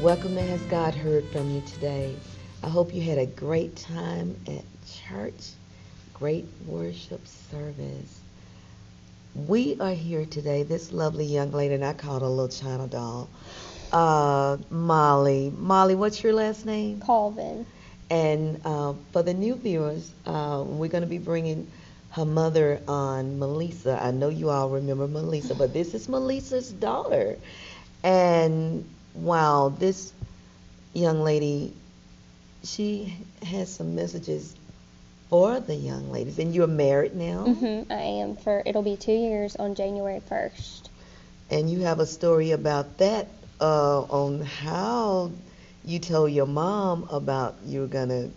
Welcome to Has God Heard From You today. I hope you had a great time at church, great worship service. We are here today, this lovely young lady, and I call her a little China doll, Molly. Molly, what's your last name? Colvin. And for the new viewers, we're going to be bringing her mother on, Melissa. I know you all remember Melissa, but this is Melissa's daughter. And wow, this young lady, she has some messages for the young ladies. And you're married now? I am. It'll be 2 years on January 1st. And you have a story about that, on how you told your mom about you were gonna,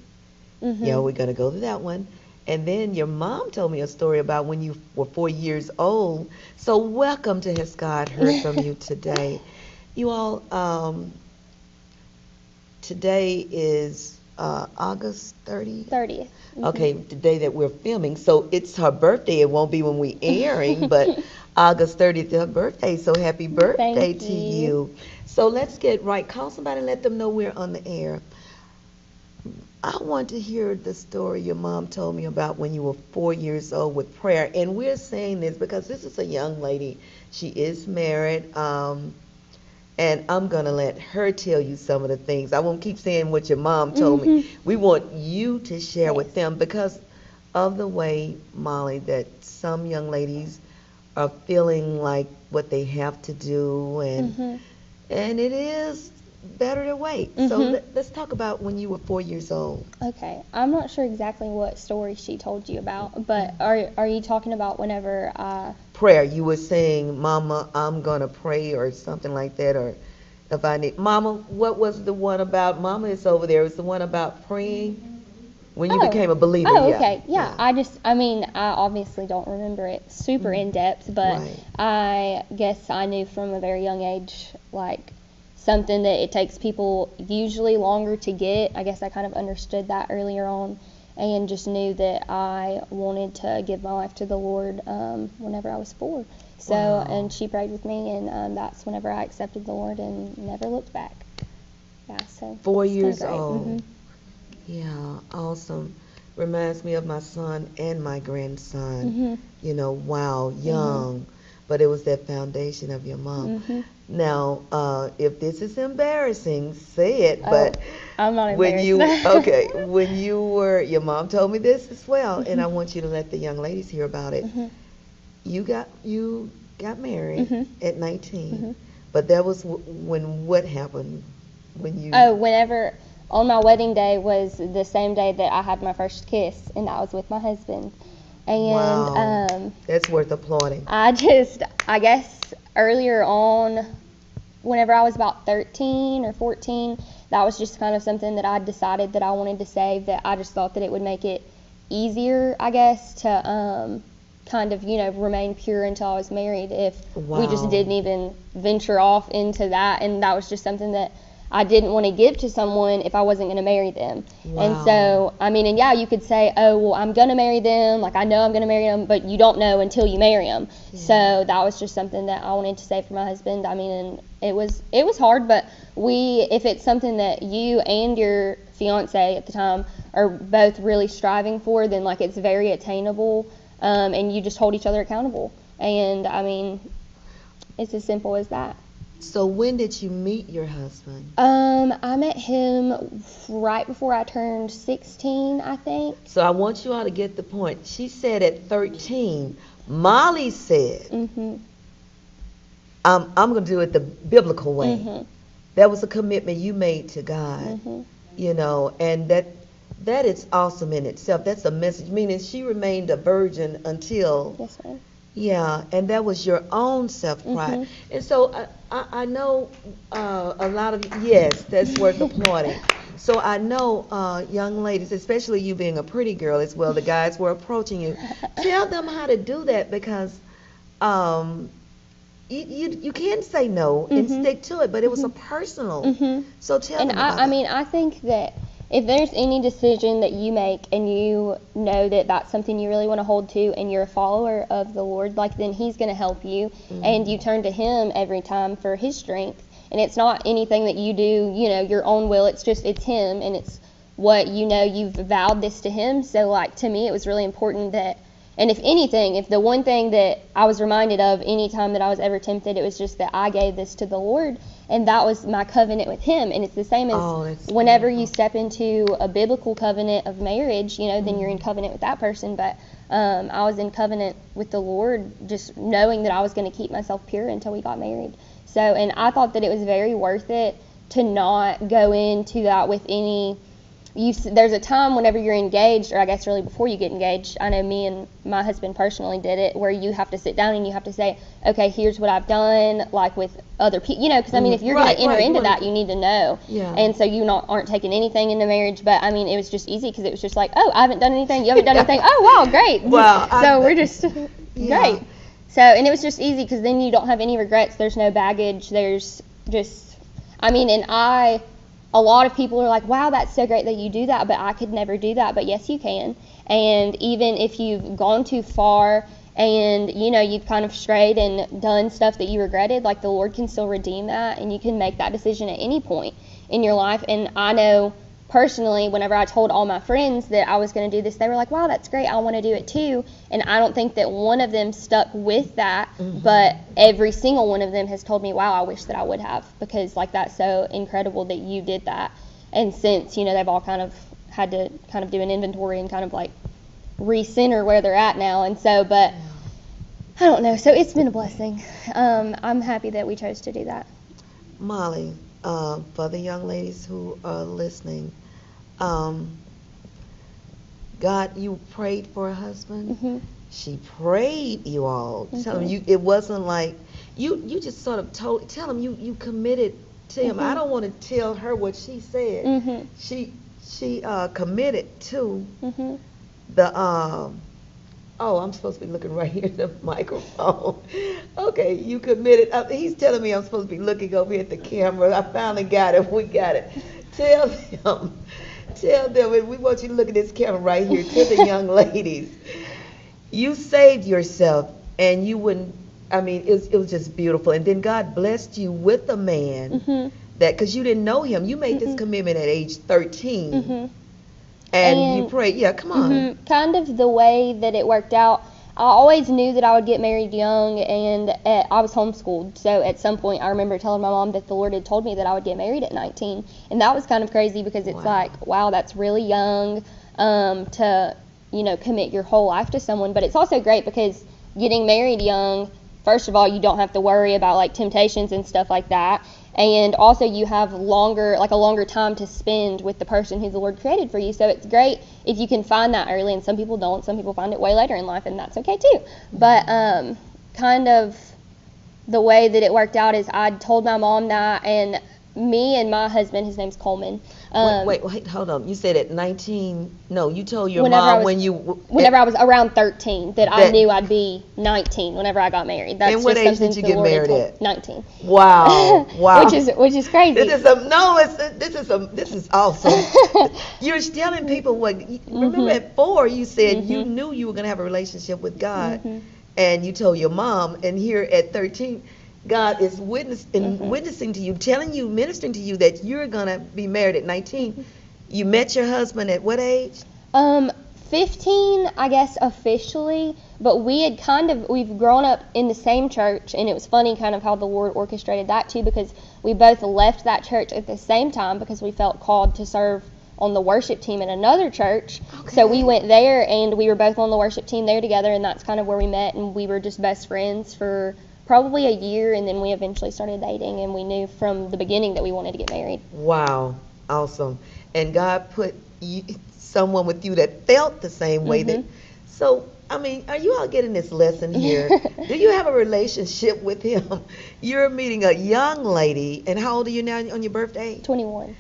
we're gonna go to that one. And then your mom told me a story about when you were 4 years old. So welcome to Has God Heard From You today. You all, today is August 30th? 30th. Okay, the day that we're filming. So it's her birthday. It won't be when we airing, but August 30th is her birthday. So happy birthday Thank to you. you. So let's get right. Call somebody and let them know we're on the air. I want to hear the story your mom told me about when you were 4 years old with prayer. And we're saying this because this is a young lady. She is married. And I'm going to let her tell you some of the things. I won't keep saying what your mom told me. We want you to share with them because of the way, Molly, that some young ladies are feeling like what they have to do. And it is better to wait. So let's talk about when you were 4 years old. Okay. I'm not sure exactly what story she told you about, but are you talking about whenever prayer? You were saying, Mama, I'm going to pray or something like that, or if I need... Mama, what was the one about? Mama is over there. It was the one about praying when you became a believer. Oh, okay. Yeah. I obviously don't remember it super in depth, but I guess I knew from a very young age, like, something that it takes people usually longer to get. I guess I kind of understood that earlier on and just knew that I wanted to give my life to the Lord whenever I was 4. So, and she prayed with me, and that's whenever I accepted the Lord and never looked back. Yeah, so 4 years old. Yeah, awesome. Reminds me of my son and my grandson. You know, wow, young. But it was that foundation of your mom. Now, if this is embarrassing, say it. But I'm not embarrassed. When you were, your mom told me this as well, and I want you to let the young ladies hear about it. You got married at 19, but that was when what happened? When you? Oh, whenever on my wedding day was the same day that I had my first kiss, and that was with my husband. And that's worth applauding. I guess earlier on, whenever I was about 13 or 14, that was just kind of something that I decided that I wanted to save, that I just thought that it would make it easier, I guess, to kind of, remain pure until I was married if we just didn't even venture off into that. And that was just something that I didn't want to give to someone if I wasn't going to marry them. And so, and you could say, oh, well, I'm going to marry them. Like, I know I'm going to marry them, but you don't know until you marry them. So that was just something that I wanted to say for my husband. And it was hard, but if it's something that you and your fiance at the time are both really striving for, then, like, it's very attainable, and you just hold each other accountable. And, it's as simple as that. So when did you meet your husband? I met him right before I turned 16, I think. So I want you all to get the point. She said at 13, Molly said, I'm going to do it the biblical way. That was a commitment you made to God, and that is awesome in itself. That's a message, meaning she remained a virgin until... Yes, ma'am. Yeah, and that was your own self-pride. And so I know a lot of, yes, that's worth applauding. So I know young ladies, especially you being a pretty girl as well, the guys were approaching you. Tell them how to do that because you can say no and stick to it, but it was a personal. So tell them about it. I think that if there's any decision that you make and you know that that's something you really want to hold to and you're a follower of the Lord, like, then he's going to help you and you turn to him every time for his strength and it's not anything that you do, your own will. It's him, and it's what you've vowed this to him. So like to me, it was really important that, and if anything, if the one thing that I was reminded of any time that I was ever tempted, it was just that I gave this to the Lord, and that was my covenant with him. And it's the same as whenever you step into a biblical covenant of marriage, then you're in covenant with that person. But I was in covenant with the Lord, just knowing that I was going to keep myself pure until we got married. So, and I thought that it was very worth it to not go into that with any. There's a time whenever you're engaged, or I guess really before you get engaged, I know me and my husband personally did it, where you have to sit down and you have to say, okay, here's what I've done, like with other people, because I mean, if you're going to enter into that, you need to know. Yeah. And so you aren't taking anything into marriage, but I mean, it was just easy because it was just like, oh, I haven't done anything, you haven't done anything, oh, wow, great. Wow. So we're just great. So, and it was just easy because then you don't have any regrets, there's no baggage, there's just, a lot of people are like, wow, that's so great that you do that, but I could never do that. But yes, you can. And even if you've gone too far and, you've kind of strayed and done stuff that you regretted, like the Lord can still redeem that, and you can make that decision at any point in your life. And I know personally, whenever I told all my friends that I was going to do this, they were like, wow, that's great, I want to do it too. And I don't think that one of them stuck with that, but every single one of them has told me, wow, I wish that I would have, because like that's so incredible that you did that. And since, they've all kind of had to kind of do an inventory and kind of like recenter where they're at now. And so, but I don't know. So it's been a blessing. I'm happy that we chose to do that. Molly, for the young ladies who are listening, God, you prayed for a husband. She prayed, you all. Tell him it wasn't like you just sort of tell him you committed to him. I don't want to tell her what she said. She committed to the oh, I'm supposed to be looking right here at the microphone. Okay, you committed. He's telling me I'm supposed to be looking over here at the camera. I finally got it. We got it. Tell them, and we want you to look at this camera right here, to the young ladies. You saved yourself, and you wouldn't, it was just beautiful. And then God blessed you with a man that, because you didn't know him, you made this commitment at age 13. And you prayed, come on. Kind of the way that it worked out, I always knew that I would get married young, and I was homeschooled. So at some point, I remember telling my mom that the Lord had told me that I would get married at 19. And that was kind of crazy because it's like, wow, that's really young to, commit your whole life to someone. But it's also great because getting married young, first of all, you don't have to worry about like temptations and stuff like that. And also you have a longer time to spend with the person who the Lord created for you. So it's great if you can find that early, and some people don't. Some people find it way later in life, and that's okay too. But kind of the way that it worked out is I told my mom that, and me and my husband, his name's Coleman. Wait, hold on. You said at 19, no, you told your mom whenever I was around 13 that I knew I'd be 19 whenever I got married. That's and what age did you get married at? 19. Wow. which is crazy. This is awesome. You're telling people what, remember at 4 you said you knew you were going to have a relationship with God, and you told your mom, and here at 13, God is witnessing to you, telling you, ministering to you that you're going to be married at 19. You met your husband at what age? 15, I guess, officially. But we've grown up in the same church, and it was funny kind of how the Lord orchestrated that too, because we both left that church at the same time because we felt called to serve on the worship team in another church. Okay. So we went there, and we were both on the worship team there together, and that's kind of where we met, and we were just best friends for probably a year, and then we eventually started dating, and we knew from the beginning that we wanted to get married. Wow, awesome. And God put someone with you that felt the same way. So, are you all getting this lesson here? Do you have a relationship with him? You're meeting a young lady, and how old are you now on your birthday? 21.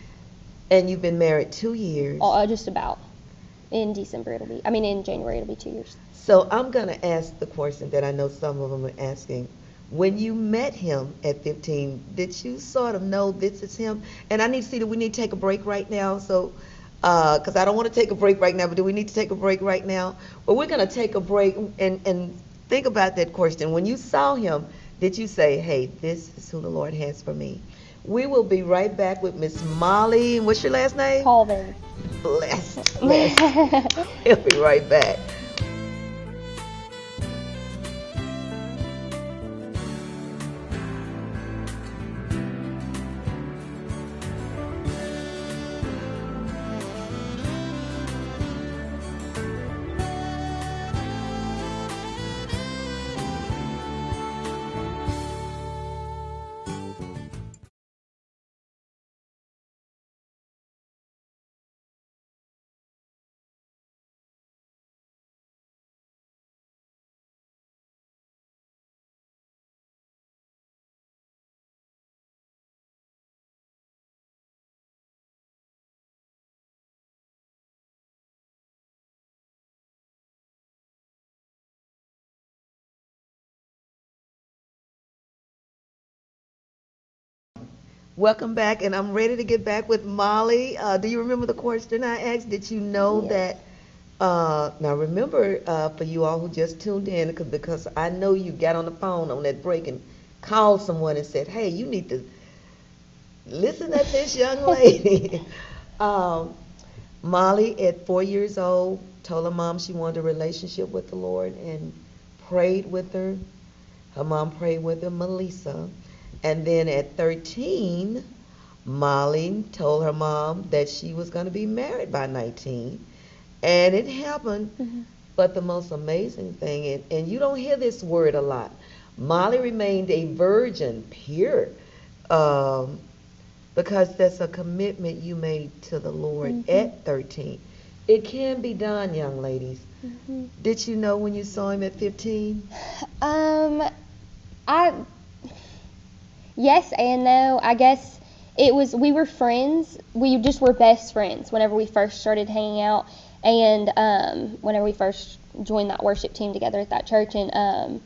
And you've been married 2 years? Just about. In January it'll be 2 years. So I'm going to ask the question that I know some of them are asking. When you met him at 15, did you sort of know this is him? And I need to see that we need to take a break right now. So, because I don't want to take a break right now, but do we need to take a break right now? Well, we're going to take a break and think about that question. When you saw him, did you say, hey, this is who the Lord has for me? We will be right back with Miss Molly. And what's your last name? Colvin. Blessed. We'll be right back. Welcome back, and I'm ready to get back with Molly. Do you remember the question I asked? Did you know Yes. that? Now remember, for you all who just tuned in, because I know you got on the phone on that break and called someone and said, "Hey, you need to listen to this young lady." um, Molly, at 4 years old, told her mom she wanted a relationship with the Lord and prayed with her. Her mom prayed with her, Melissa. And then at 13, Molly told her mom that she was going to be married by 19. And it happened. Mm-hmm. But the most amazing thing, and you don't hear this word a lot, Molly remained a virgin, pure, um, because that's a commitment you made to the Lord at 13. It can be done, young ladies. Mm-hmm. Did you know when you saw him at 15? I yes and no. I guess we were friends. We just were best friends whenever we first started hanging out, and whenever we first joined that worship team together at that church, and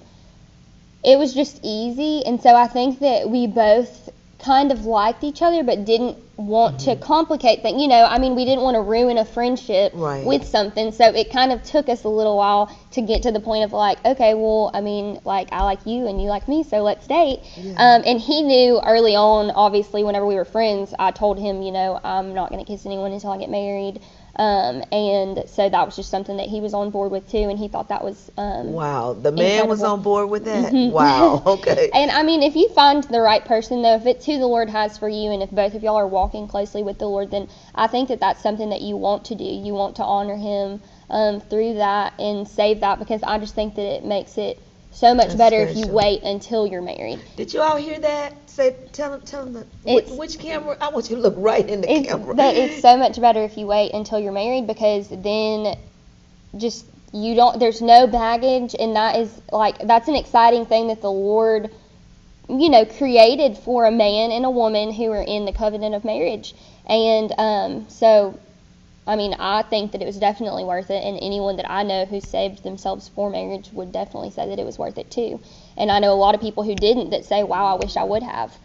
it was just easy. And so I think that we both kind of liked each other, but didn't want to complicate things. I mean, we didn't want to ruin a friendship Right. with something. So it kind of took us a little while to get to the point of like, okay, well, I mean, like I like you and you like me, so let's date. Yeah. And he knew early on, obviously, whenever we were friends, I told him, I'm not going to kiss anyone until I get married. And so that was just something that he was on board with too, and he thought that was Wow, the man was incredible. on board with that? Mhm. Wow, okay. And I mean, if you find the right person, though, if it's who the Lord has for you, and if both of y'all are walking closely with the Lord, then I think that that's something that you want to do. You want to honor Him through that and save that, because I just think that it makes it so much That's better if you special. wait until you're married. Did you all hear that? Tell them It's- which camera? I want you to look right in the camera. That it's so much better if you wait until you're married, because then just there's no baggage, and that's an exciting thing that the Lord created for a man and a woman who are in the covenant of marriage. And so I mean, I think that it was definitely worth it, and anyone that I know who saved themselves for marriage would definitely say that it was worth it too. And I know a lot of people who didn't that say, wow, I wish I would have.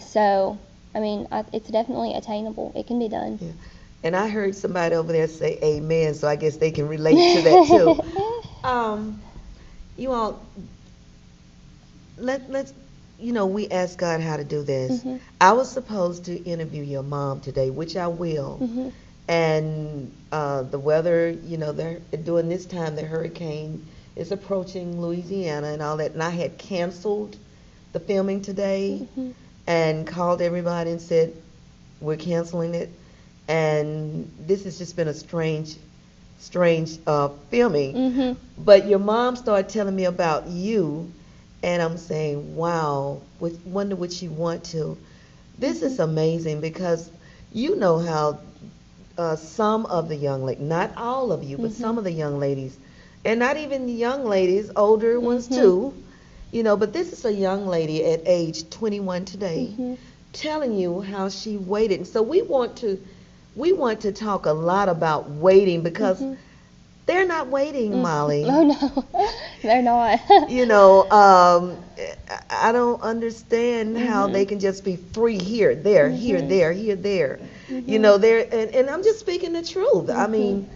So I mean, it's definitely attainable. It can be done. Yeah. And I heard somebody over there say amen, so I guess they can relate to that too. You all, let's, we ask God how to do this. Mhm. I was supposed to interview your mom today, which I will. Mhm. And the weather, they're during this time, the hurricane is approaching Louisiana and all that. And I had canceled the filming today Mhm. and called everybody and said, we're canceling it. And this has just been a strange filming. Mhm. But your mom started telling me about you, and I'm saying, wow, wonder what you want to. This is amazing, because you know how some of the young ladies, not all of you, but some of the young ladies, and not even young ladies, older ones too, but this is a young lady at age 21 today telling you how she waited. And so we want to talk a lot about waiting, because they're not waiting, Molly. Oh no, they're not. I don't understand how they can just be free here, there, here, there, here, there. And I'm just speaking the truth. I mean,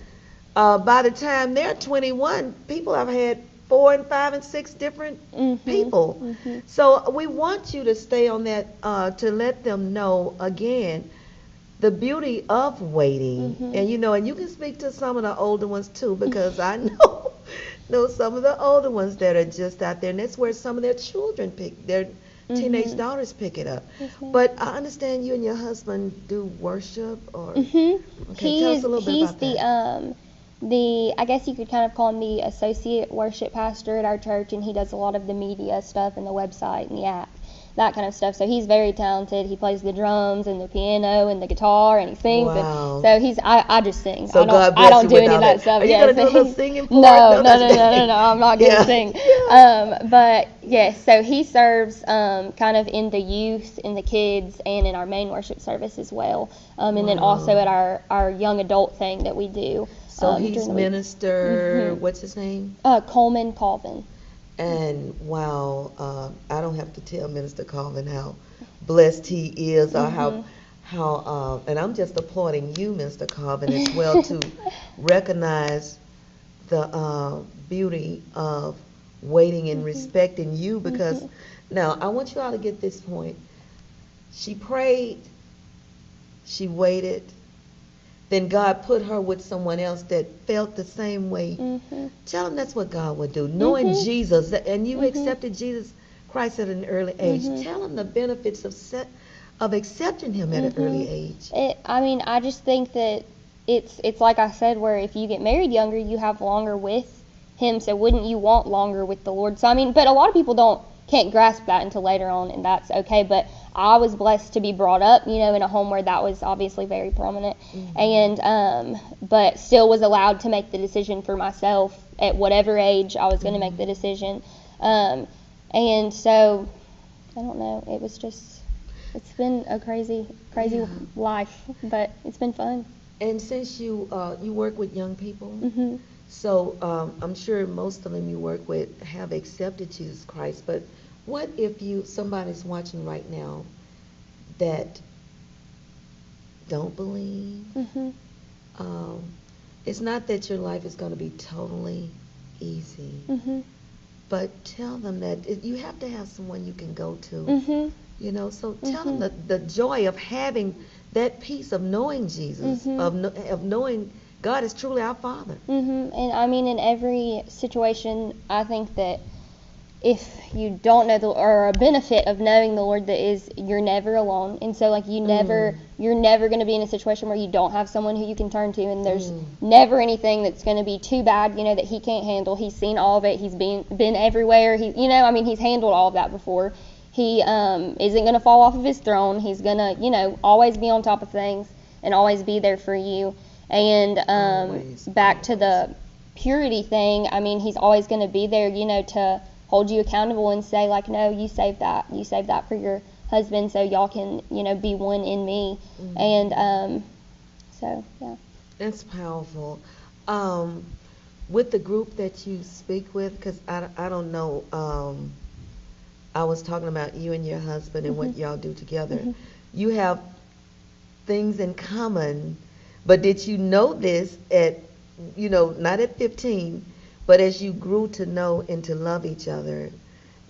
by the time they're 21, people have had 4 and 5 and 6 different people. So we want you to stay on that, to let them know again the beauty of waiting. And and you can speak to some of the older ones too, because I know some of the older ones that are just out there, and that's where some of their children pick their teenage daughters pick it up. Yes, ma'am. But I understand you and your husband do worship, or okay, tell us a little bit He's about that. the I guess you could kind of call him the associate worship pastor at our church, and he does a lot of the media stuff and the website and the app, that kind of stuff. So he's very talented. He plays the drums and the piano and the guitar, and he sings. Wow. And so I just sing. So God bless I don't you do with any all of that that. stuff. Are you Yeah, gonna do a so little singing part? No. I'm not gonna Yeah. sing. Yeah. But yes, so he serves kind of in the youth, in the kids, and in our main worship service as well. And then also at our young adult thing that we do. So he's during the week. minister. What's his name? Coleman Colvin. And wow, I don't have to tell Minister Colvin how blessed he is, or how and I'm just applauding you, Mr. Colvin, as well, to recognize the beauty of waiting and respecting you, because now I want you all to get this point. She prayed, she waited, then God put her with someone else that felt the same way. Tell them that's what God would do. Knowing Jesus, and you accepted Jesus Christ at an early age. Tell them the benefits of accepting Him at an early age. I just think that it's like I said, where if you get married younger, you have longer with Him. So wouldn't you want longer with the Lord? So but a lot of people can't grasp that until later on, and that's okay. But I was blessed to be brought up, in a home where that was obviously very prominent, and but still was allowed to make the decision for myself at whatever age I was going to make the decision, and so I don't know. It was just, it's been a crazy life, but it's been fun. And since you work with young people, so I'm sure most of them you work with have accepted Jesus Christ, but what if somebody's watching right now that don't believe? It's not that your life is going to be totally easy, but tell them that you have to have someone you can go to. So tell them the joy of having that peace of knowing Jesus, of knowing God is truly our Father. And in every situation, I think that if you don't know or a benefit of knowing the Lord, that is, you're never alone. And so you're never going to be in a situation where you don't have someone who you can turn to, and there's never anything that's going to be too bad, that He can't handle. He's seen all of it. He's been everywhere. He's handled all of that before. He isn't going to fall off of His throne. He's going to, always be on top of things and always be there for you. And back to the purity thing, He's always going to be there, to hold you accountable and say, like, no, you saved that for your husband, so y'all can, be one in me. And so, yeah. That's powerful. With the group that you speak with, because I don't know, I was talking about you and your husband and what y'all do together. You have things in common, but did you know this at, not at 15, but as you grew to know and to love each other,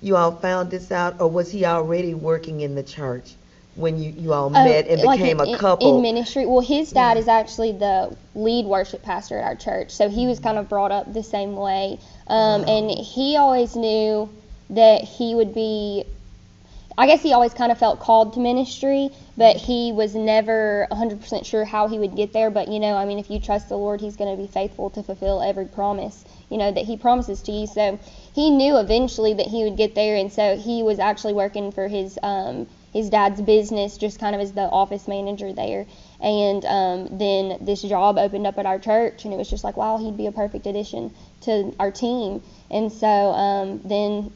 you all found this out, or was he already working in the church when you all met and became a couple? In ministry. Well, his dad is actually the lead worship pastor at our church, so he was kind of brought up the same way. And he always knew that he would be, I guess he always kind of felt called to ministry, but he was never 100% sure how he would get there. But, if you trust the Lord, He's going to be faithful to fulfill every promise, that He promises to you. So he knew eventually that he would get there, and so he was actually working for his dad's business, just kind of as the office manager there. And then this job opened up at our church, and it was just like, wow, he'd be a perfect addition to our team. And so then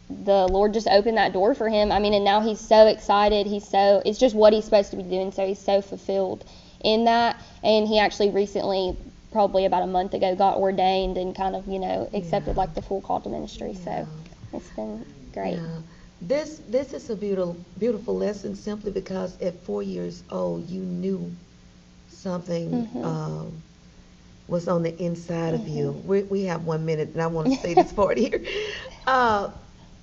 the Lord just opened that door for him. And now he's so excited. It's just what he's supposed to be doing, so he's so fulfilled in that. And he actually recently, probably about a month ago, got ordained and kind of, accepted like the full call to ministry. So it's been great. Yeah. This is a beautiful lesson, simply because at 4 years old you knew something what's on the inside of you. We have 1 minute, and I want to say this part here. Uh,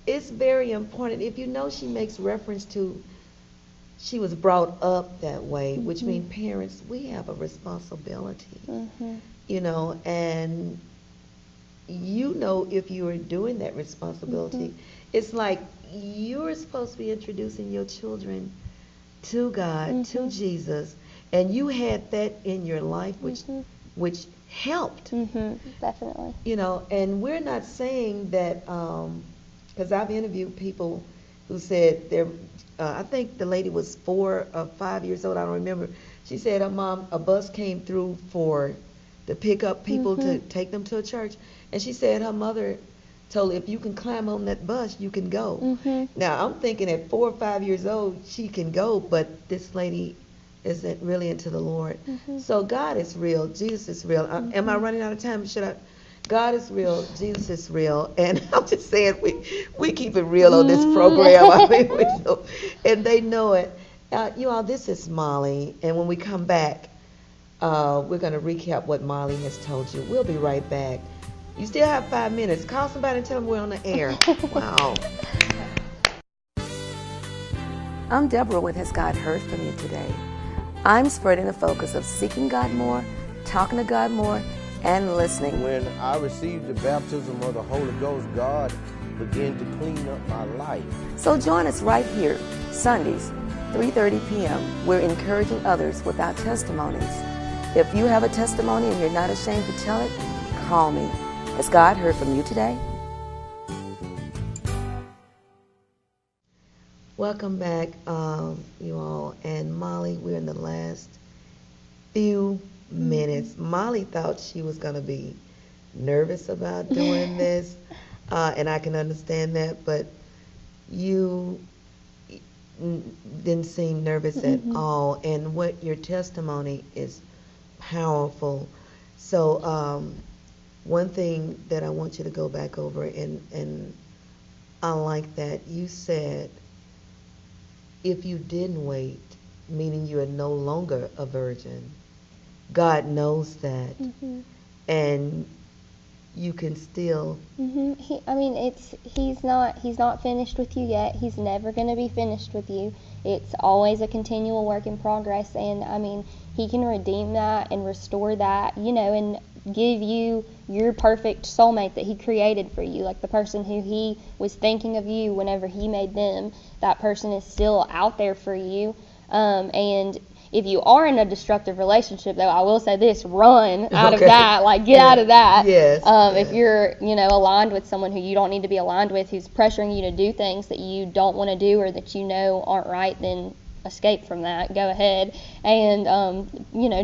it's very important. If you know, she makes reference to she was brought up that way, which means parents, we have a responsibility, and you know if you are doing that responsibility, it's like you're supposed to be introducing your children to God, to Jesus, and you had that in your life, which helped. Definitely. And we're not saying that, because I've interviewed people who said they're, I think the lady was 4 or 5 years old, I don't remember. She said her mom, a bus came through to pick up people to take them to a church, and she said her mother told her, if you can climb on that bus, you can go. Now, I'm thinking at 4 or 5 years old, she can go, but this lady isn't really into the Lord. So God is real. Jesus is real. Am I running out of time? God is real. Jesus is real. And I'm just saying, we keep it real on this program. I mean, we know, and they know it. You all, this is Molly. And when we come back, we're going to recap what Molly has told you. We'll be right back. You still have 5 minutes. Call somebody and tell them we're on the air. Wow. I'm Deborah with Has God Heard From You Today? I'm spreading the focus of seeking God more, talking to God more, and listening. When I received the baptism of the Holy Ghost, God began to clean up my life. So join us right here, Sundays, 3:30 p.m. We're encouraging others with our testimonies. If you have a testimony and you're not ashamed to tell it, call me. Has God heard from you today? Welcome back, you all. And Molly, we're in the last few minutes. Molly thought she was going to be nervous about doing this, and I can understand that, but you didn't seem nervous at all. And what your testimony is powerful. So one thing that I want you to go back over, and I like that you said, if you didn't wait, meaning you are no longer a virgin, God knows that, and you can still. He's not finished with you yet. He's never going to be finished with you. It's always a continual work in progress, and He can redeem that and restore that, and give you your perfect soulmate that He created for you, like the person who He was thinking of you whenever He made them. That person is still out there for you, and if you are in a destructive relationship, though, I will say this: run out of that. Like, get out of that. Yes. If you're, aligned with someone who you don't need to be aligned with, who's pressuring you to do things that you don't want to do or that aren't right, then escape from that. Go ahead and,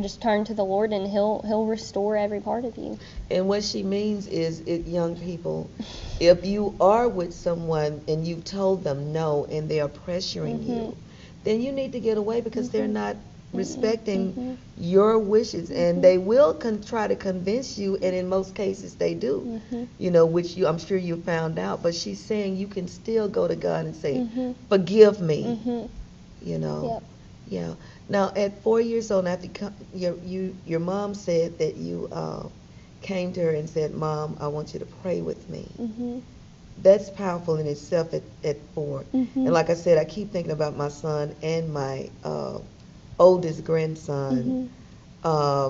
just turn to the Lord, and He'll restore every part of you. And what she means is, young people, if you are with someone and you've told them no and they are pressuring you, then you need to get away, because they're not respecting your wishes, and they will try to convince you, and in most cases they do, which I'm sure you found out. But she's saying you can still go to God and say, forgive me, Yep. Yeah. Now, at 4 years old, after your mom said that you came to her and said, Mom, I want you to pray with me. That's powerful in itself at 4. And like I said, I keep thinking about my son and my oldest grandson.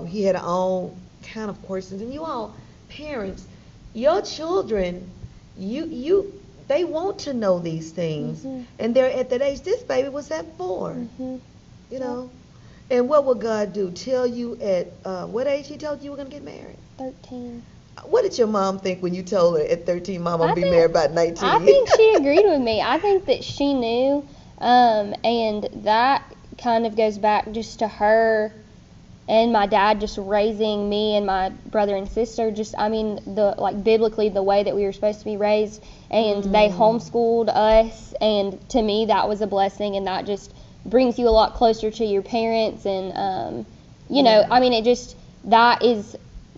He had all kind of questions. And you all, parents, your children, they want to know these things. And they're at that age. This baby was at 4, And what will God do? Tell you at what age He told you were going to get married? 13. What did your mom think when you told her at 13, Mom, I'm going to be married by 19? I think she agreed with me. I think that she knew, and that kind of goes back just to her and my dad just raising me and my brother and sister, biblically, the way that we were supposed to be raised, and they homeschooled us, and to me that was a blessing, and that just brings you a lot closer to your parents, and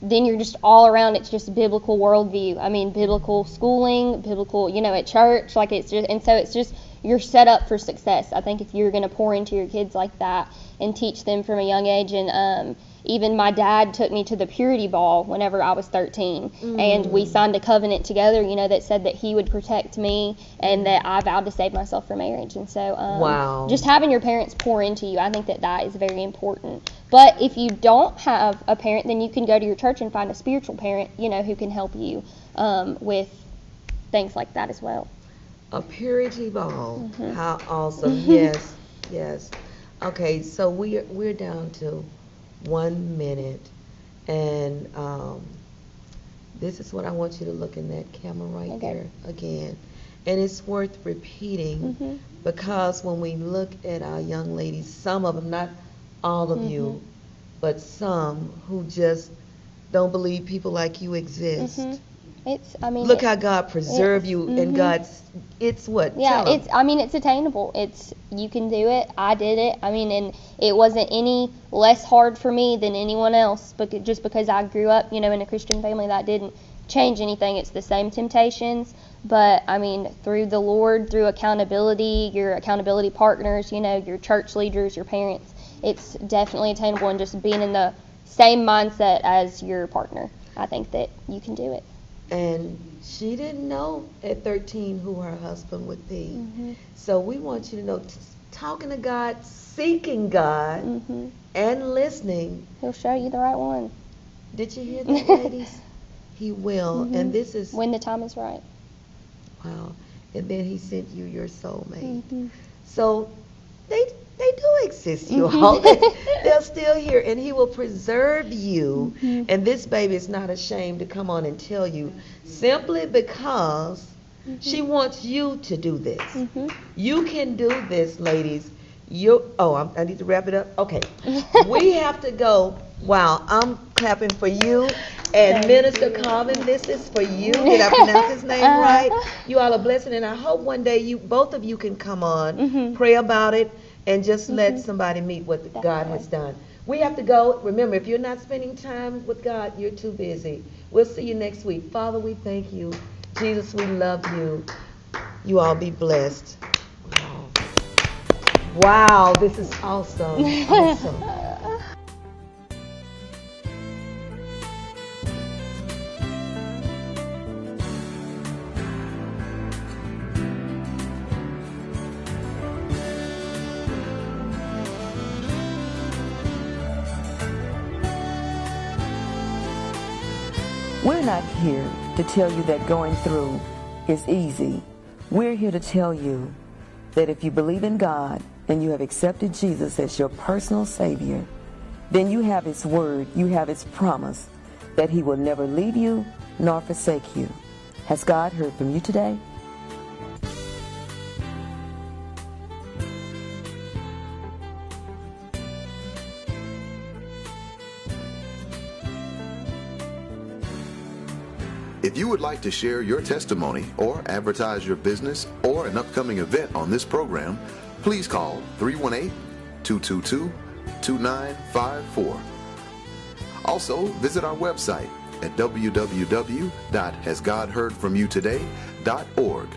then you're just all around, it's just biblical worldview. Biblical schooling, biblical, at church, it's just, you're set up for success. I think if you're going to pour into your kids like that and teach them from a young age, and even my dad took me to the purity ball whenever I was 13, and we signed a covenant together, that said that he would protect me and that I vowed to save myself for marriage. And so Wow. just having your parents pour into you, I think that is very important. But if you don't have a parent, then you can go to your church and find a spiritual parent, who can help you with things like that as well. A purity ball. How awesome. Yes, yes. Okay, so we're down to 1 minute, and this is what I want you to look in that camera right there again. And it's worth repeating because when we look at our young ladies, some of them, not all of you, but some who just don't believe people like you exist. Look how God preserved you, and it's what? Yeah, it's attainable. You can do it. I did it. And it wasn't any less hard for me than anyone else, but just because I grew up, in a Christian family, that didn't change anything. It's the same temptations, but through the Lord, through accountability, your accountability partners, your church leaders, your parents, it's definitely attainable, and just being in the same mindset as your partner, I think that you can do it. And she didn't know at 13 who her husband would be. So we want you to know, talking to God, seeking God, and listening. He'll show you the right one. Did you hear that, ladies? He will. And this is... when the time is right. Wow. And then he sent you your soulmate. So they do exist, you all. They're still here, and he will preserve you. And this baby is not ashamed to come on and tell you, simply because she wants you to do this. You can do this, ladies. I need to wrap it up. Okay. We have to go. Wow, I'm clapping for you. And Minister Carvin, this is for you. Did I pronounce his name right? You all are blessed, and I hope one day both of you can come on, pray about it, and just let somebody meet what God has done. We have to go. Remember, if you're not spending time with God, you're too busy. We'll see you next week. Father, we thank you. Jesus, we love you. You all be blessed. Wow, this is awesome. Awesome. We're not here to tell you that going through is easy. We're here to tell you that if you believe in God and you have accepted Jesus as your personal Savior, then you have His word, you have His promise that He will never leave you nor forsake you. Has God heard from you today? If you would like to share your testimony or advertise your business or an upcoming event on this program, please call 318-222-2954. Also, visit our website at www.hasgodheardfromyoutoday.org.